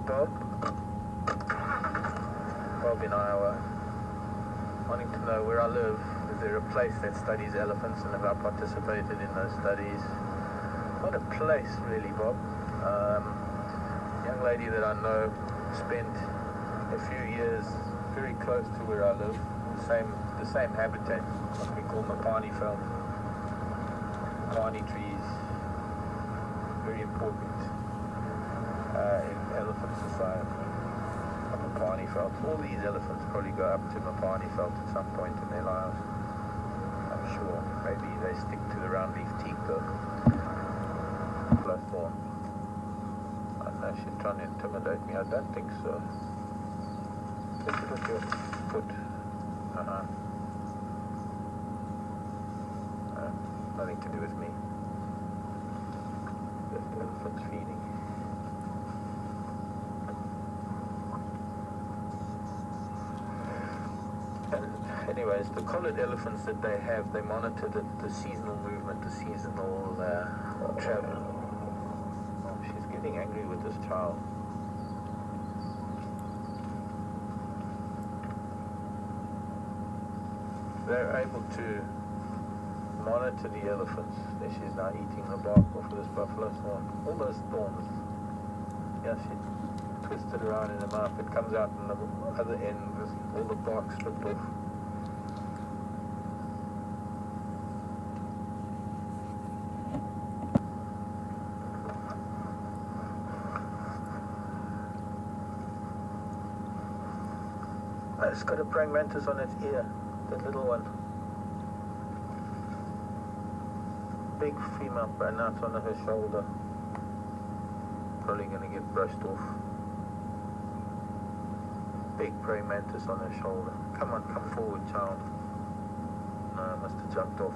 Bob. Bob in Iowa, wanting to know where I live. Is there a place that studies elephants, and have I participated in those studies? Not a place really, Bob. Young lady that I know spent a few years very close to where I live, the same habitat, what we call Mapani Felt. Mapani trees, very important in elephant society. Mapani Felt. All these elephants probably go up to Mapani Felt at some point in their lives. I'm sure. Maybe they stick to the roundleaf teak though. Plus thorn. I don't know, she's trying to intimidate me. I don't think so. Just put your foot. Nothing to do with me. Just elephants feeding. And anyways, the collared elephants that they have, they monitor the seasonal movement, the seasonal travel. Oh, she's getting angry with this child. They're able to monitor the elephants. There she's now eating the bark off of this buffalo thorn. All those thorns. Yeah, she twisted around in her mouth. It comes out on the other end with all the bark stripped off. It's got a praying mantis on its ear, that little one. Big female praying mantis on her shoulder. Probably going to get brushed off. Big praying mantis on her shoulder. Come on, come forward, child. No, I must have jumped off.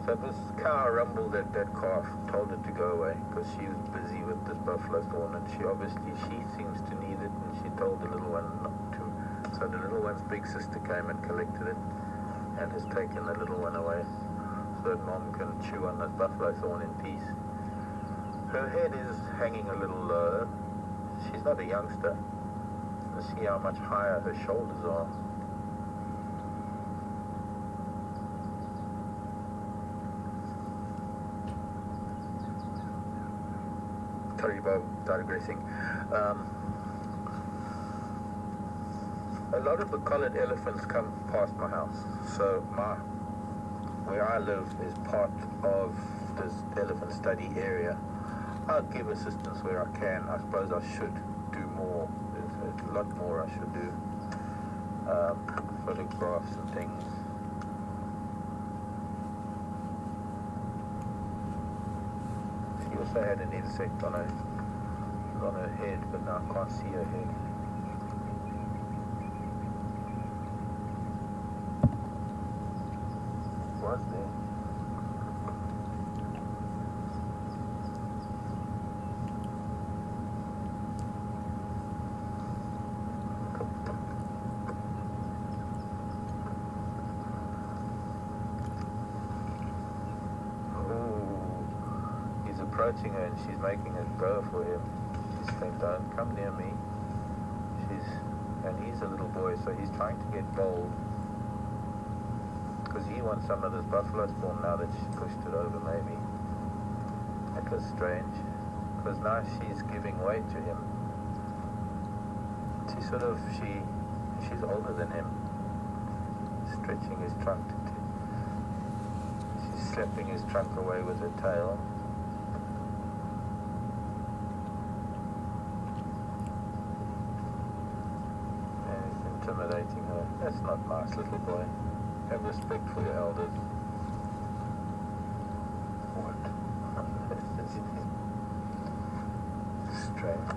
So this cow rumbled at that calf, told it to go away because she was busy with this buffalo thorn, and she seems to need it, and she told the little one not to. So the little one's big sister came and collected it and has taken the little one away so that mom can chew on that buffalo thorn in peace. Her head is hanging a little low. She's not a youngster. You see how much higher her shoulders are. Sorry about digressing. A lot of the collared elephants come past my house. So where I live is part of this elephant study area. I'll give assistance where I can. I suppose I should do more. There's a lot more I should do. Photographs and things. She also had an insect on her head, but now I can't see her head. Was there? He's approaching her and she's making it go for him. She's saying, "Don't come near me." And he's a little boy, so he's trying to get bold. Because he wants some of this buffalo thorn now that she pushed it over, maybe. That was strange. Because now she's giving way to him. She's older than him. Stretching his trunk. She's slapping his trunk away with her tail. And he's intimidating her. That's not nice, little boy. Have respect for your elders. What? Strange.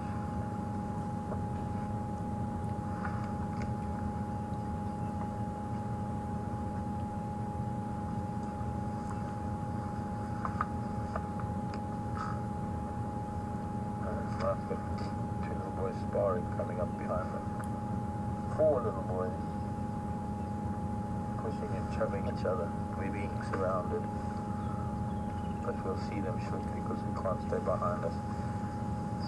It's nice with two little boys sparring coming up behind them. 4 little boys. pushing and shoving each other. We're being surrounded. But we'll see them shortly because we can't stay behind us.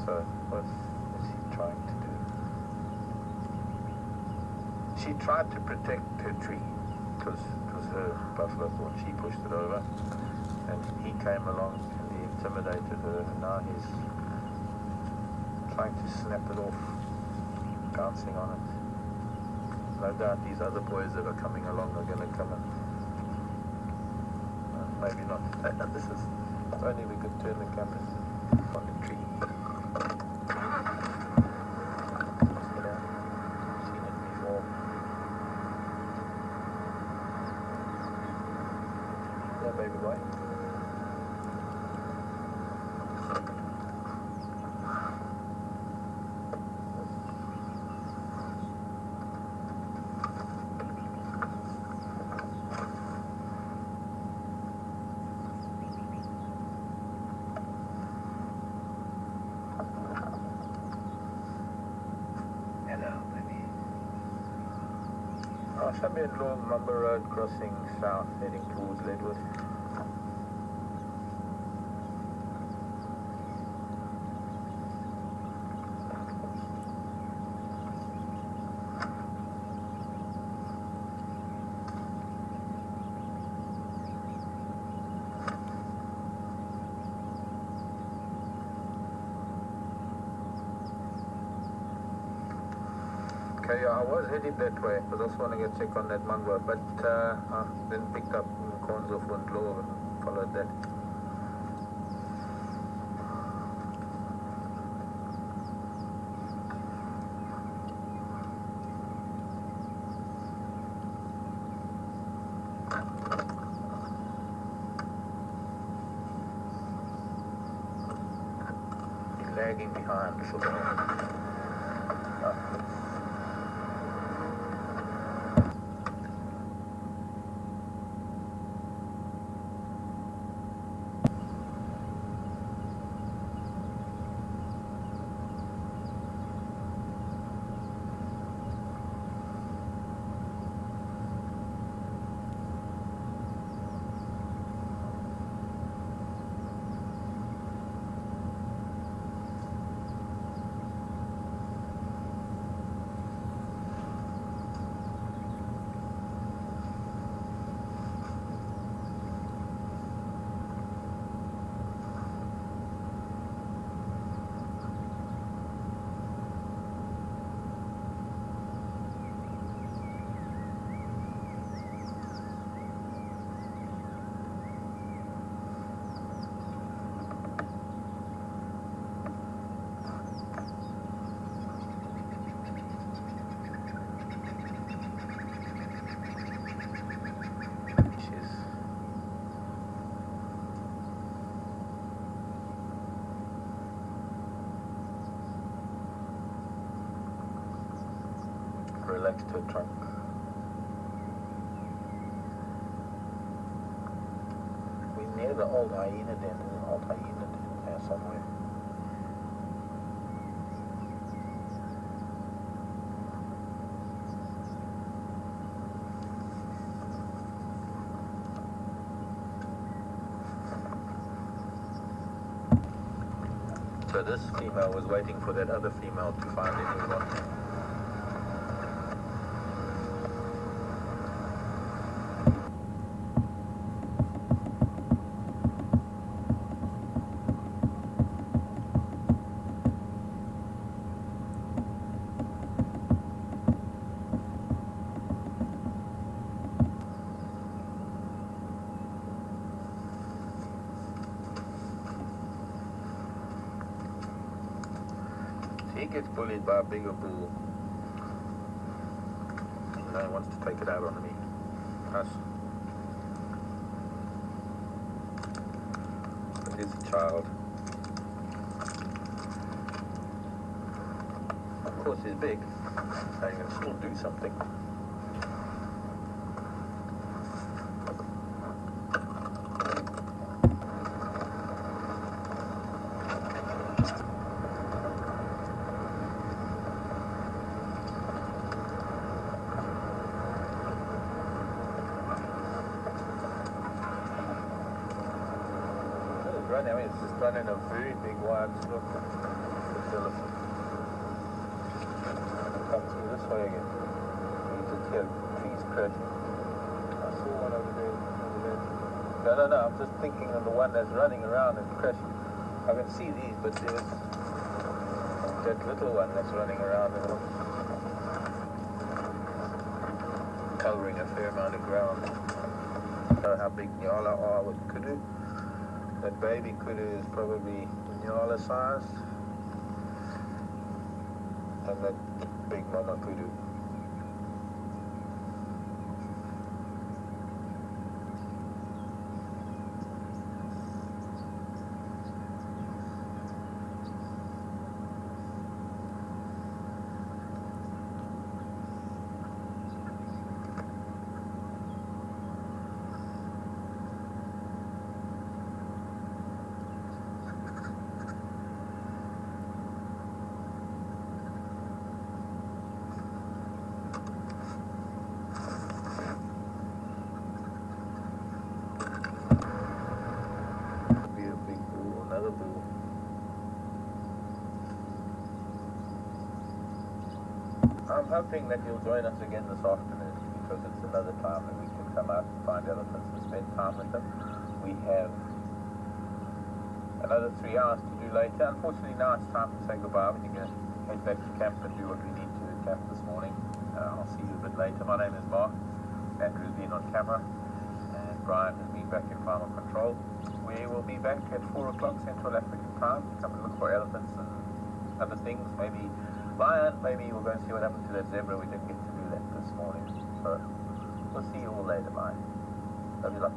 So, what is he trying to do? She tried to protect her tree because it was her buffalo thorn. She pushed it over and he came along and he intimidated her, and now he's trying to snap it off, bouncing on it. No doubt these other boys that are coming along are going to come and maybe not. This is only we could turn the cameras on the tree. You know, seen it before. Yeah, baby boy. Should be along Mumba Road, crossing south, heading towards Leadwood. Okay, yeah, I was headed that way because I also want to go check on that mango, but I then picked up corns off one globe and followed that. He's lagging behind the football. Relaxed her trunk. We're near the old hyena den. There's an old hyena den there somewhere. So this female was waiting for that other female to find anyone. He gets bullied by a bigger bull. No one wants to take it out on me. Us. But he's a child. Of course he's big, so he can still do something. running. I mean, it's just running a very big wide stroke. This elephant. Come through this way again. You just hear trees crashing. I saw one over there. No. I'm just thinking of the one that's running around and crashing. I can see these, but there's that little one that's running around and covering a fair amount of ground. How big Nyala are with Kudu. That baby Kudu is probably Nyala sized, and that big mama Kudu. I'm hoping that you'll join us again this afternoon, because it's another time that we can come out and find elephants and spend time with them. We have another 3 hours to do later. Unfortunately, now it's time to say goodbye. We're going to head back to camp and do what we need to at camp this morning. I'll see you a bit later. My name is Marc. Andrew's been on camera, and Brian has been back in final control. We will be back at 4 o'clock Central African time to come and look for elephants and other things, maybe lion, maybe we'll go and see what happened to that zebra. We didn't get to do that this morning. So we'll see you all later. Bye. Love you lot.